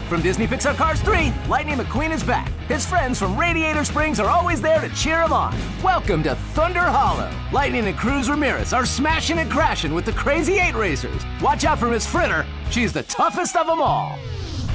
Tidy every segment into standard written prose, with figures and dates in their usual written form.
From Disney Pixar Cars 3, Lightning McQueen is back. His friends from Radiator Springs are always there to cheer him on. Welcome to Thunder Hollow. Lightning and Cruz Ramirez are smashing and crashing with the Crazy 8 racers. Watch out for Miss Fritter. She's the toughest of them all.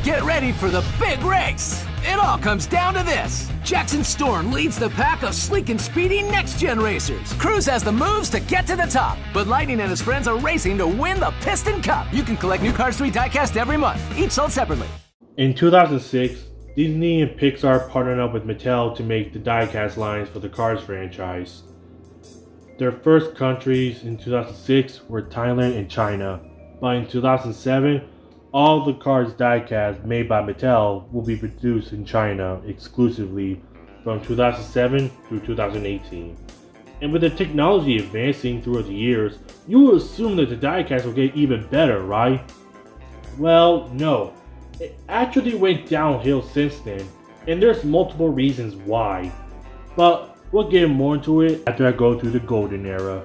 Get ready for the big race. It all comes down to this. Jackson Storm leads the pack of sleek and speedy next-gen racers. Cruz has the moves to get to the top, but Lightning and his friends are racing to win the Piston Cup. You can collect new Cars 3 diecast every month, each sold separately. In 2006, Disney and Pixar partnered up with Mattel to make the diecast lines for the Cars franchise. Their first countries in 2006 were Thailand and China, but in 2007, all the Cars diecast made by Mattel will be produced in China exclusively from 2007 through 2018. And with the technology advancing throughout the years, you would assume that the diecast will get even better, right? Well, no. It actually went downhill since then, and there's multiple reasons why. But we'll get more into it after I go through the golden era.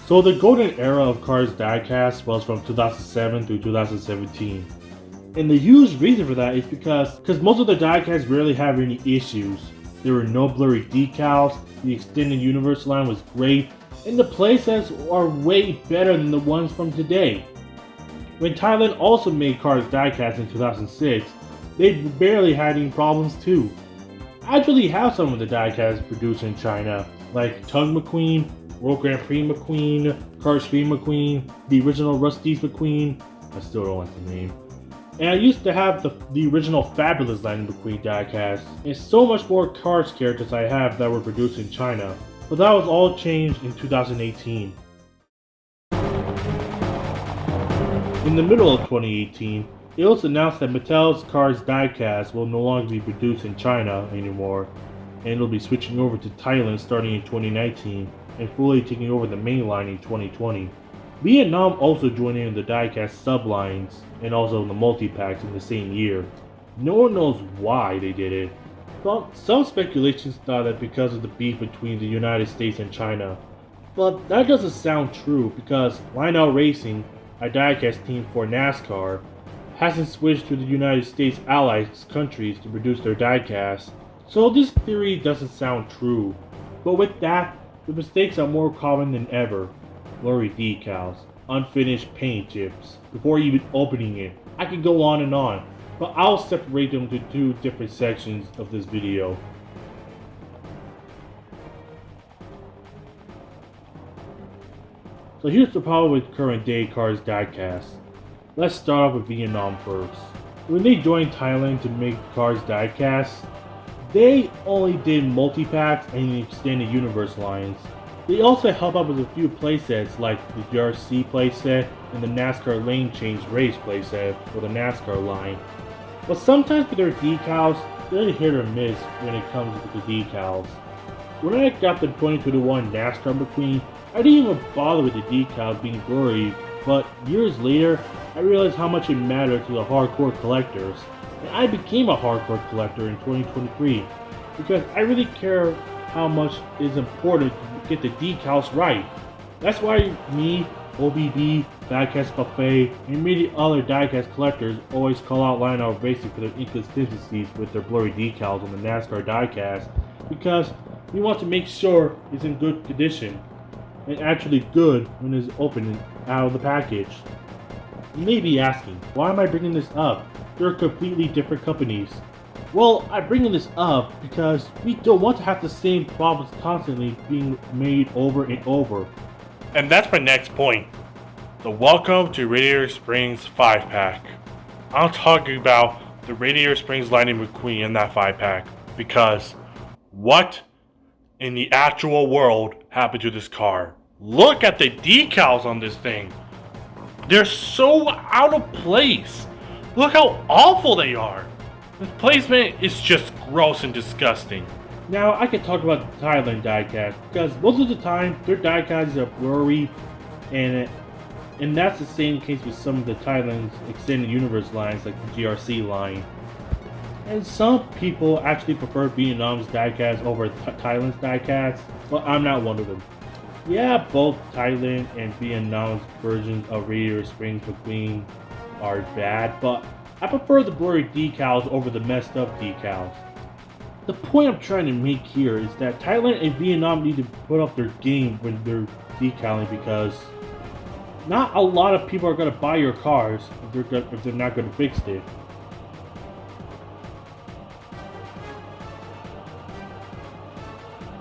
So the golden era of Cars diecast was from 2007 through 2017. And the huge reason for that is because most of the diecasts rarely have any issues. There were no blurry decals, the extended universe line was great, and the playsets are way better than the ones from today. When Thailand also made Cars diecast in 2006, they barely had any problems too. I actually have some of the diecasts produced in China, like Tug McQueen, World Grand Prix McQueen, Cars 3 McQueen, the original Rusty's McQueen, I still don't like the name. And I used to have the original Fabulous Lightning McQueen diecast, and so much more Cars characters I have that were produced in China, but that was all changed in 2018. In the middle of 2018, it was announced that Mattel's Cars diecast will no longer be produced in China anymore, and it'll be switching over to Thailand starting in 2019. And fully taking over the main line in 2020. Vietnam also joined in the diecast sublines and also the multi-packs in the same year. No one knows why they did it. Some speculations thought that because of the beef between the United States and China, but that doesn't sound true because Lineout Racing, a diecast team for NASCAR, hasn't switched to the United States allied countries to produce their diecast, so this theory doesn't sound true. But with that, the mistakes are more common than ever. Blurry decals, unfinished paint chips, before even opening it. I could go on and on, but I'll separate them into two different sections of this video. So here's the problem with current day Cars diecast. Let's start off with Vietnam first. When they joined Thailand to make Cars diecast, they only did multi-packs and the extended universe lines. They also help out with a few playsets like the GRC playset and the NASCAR Lane Change Race playset for the NASCAR line. But sometimes with their decals, they're hit or miss when it comes with the decals. When I got the 2021 NASCAR McQueen, I didn't even bother with the decals being blurry, but years later, I realized how much it mattered to the hardcore collectors. And I became a hardcore collector in 2023 because I really care how much is important to get the decals right. That's why me, OBB, Diecast Buffet, and many other diecast collectors always call out Lineout Racing for their inconsistencies with their blurry decals on the NASCAR diecast, because we want to make sure it's in good condition and actually good when it's opened out of the package. You may be asking, why am I bringing this up? They're completely different companies. Well, I'm bringing this up because we don't want to have the same problems constantly being made over and over. And that's my next point. The Welcome to Radiator Springs 5-pack. I'm talking about the Radiator Springs Lightning McQueen in that 5-pack because what in the actual world happened to this car? Look at the decals on this thing. They're so out of place. Look how awful they are. The placement is just gross and disgusting. Now I can talk about the Thailand diecast because most of the time their diecasts are blurry, and that's the same case with some of the Thailand's extended universe lines like the GRC line. And some people actually prefer Vietnam's diecast over Thailand's diecast, but I'm not one of them. Yeah, both Thailand and Vietnam's versions of Radiator Springs McQueen are bad, but I prefer the blurry decals over the messed up decals. The point I'm trying to make here is that Thailand and Vietnam need to put up their game when they're decaling, because not a lot of people are going to buy your cars if they're not going to fix it.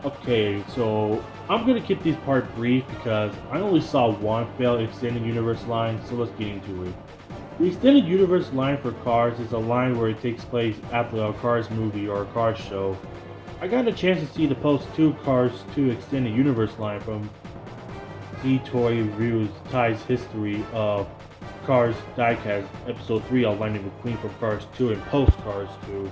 Okay, so I'm going to keep this part brief because I only saw one failed extended universe line, so let's get into it. The extended universe line for Cars is a line where it takes place after a Cars movie or a Cars show. I got a chance to see the Post 2 Cars 2 extended universe line from D-Toy Reviews ties history of Cars Diecast episode 3 on Lightning McQueen for Cars 2 and Post Cars 2.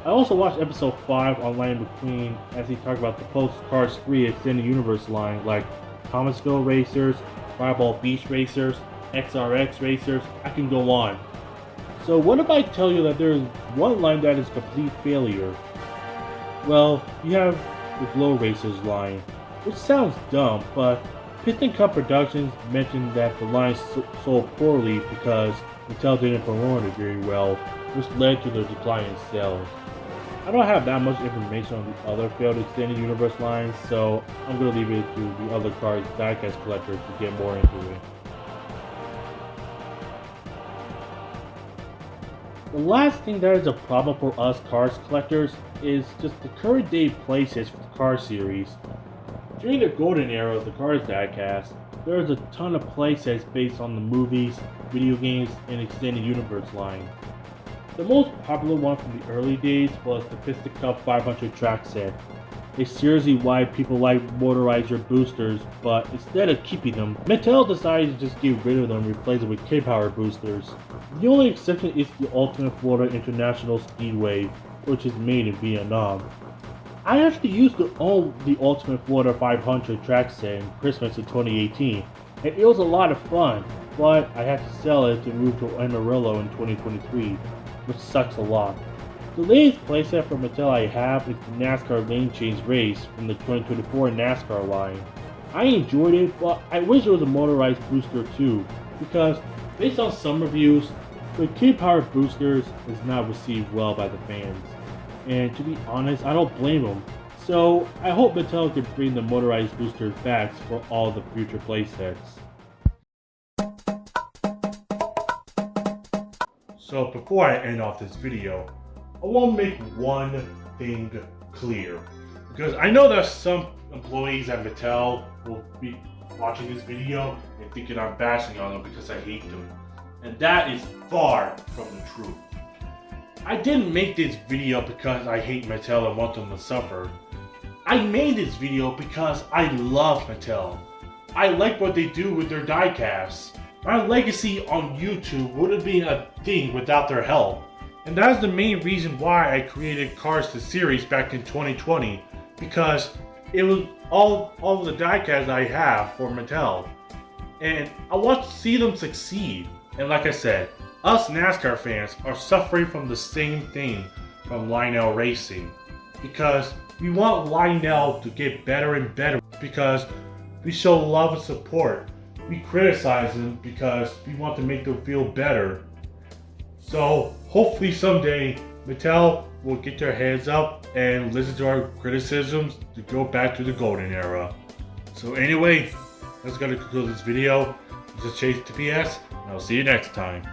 I also watched episode 5 on Lightning McQueen as he talked about the Post Cars 3 extended universe line like Thomasville Racers, Fireball Beach Racers, XRX Racers, I can go on. So what if I tell you that there is one line that is a complete failure? Well, you have the Glow Racers line, which sounds dumb, but Piston Cup Productions mentioned that the line sold poorly because Mattel didn't promote it very well, which led to the decline in sales. I don't have that much information on the other failed extended universe lines, so I'm going to leave it to the other Cars Diecast collectors to get more into it. The last thing that is a problem for us Cars collectors is just the current day playsets for the Cars series. During the golden era of the Cars Diecast, there is a ton of playsets based on the movies, video games, and extended universe line. The most popular one from the early days was the Piston Cup 500 track set. It's seriously why people like motorizer boosters, but instead of keeping them, Mattel decided to just get rid of them and replace it with K-Power boosters. The only exception is the Ultimate Florida International Speedway, which is made in Vietnam. I actually used to own the Ultimate Florida 500 track set in Christmas of 2018, and it was a lot of fun, but I had to sell it to move to Amarillo in 2023, which sucks a lot. The latest playset from Mattel I have is the NASCAR Lane Change Race from the 2024 NASCAR line. I enjoyed it, but I wish it was a motorized booster too, because based on some reviews, the K-Power boosters is not received well by the fans. And to be honest, I don't blame them. So I hope Mattel can bring the motorized boosters back for all the future playsets. So before I end off this video, I want to make one thing clear. Because I know that some employees at Mattel will be watching this video and thinking I'm bashing on them because I hate them. And that is far from the truth. I didn't make this video because I hate Mattel and want them to suffer. I made this video because I love Mattel. I like what they do with their diecasts. My legacy on YouTube wouldn't be a thing without their help. And that is the main reason why I created Cars the series back in 2020. Because it was all of the diecasts I have for Mattel. And I want to see them succeed. And like I said, us NASCAR fans are suffering from the same thing from Lionel Racing. Because we want Lionel to get better and better because we show love and support. We criticize them because we want to make them feel better. So hopefully someday Mattel will get their heads up and listen to our criticisms to go back to the golden era. So anyway, that's gonna conclude this video. This is ChaseTPS, and I'll see you next time.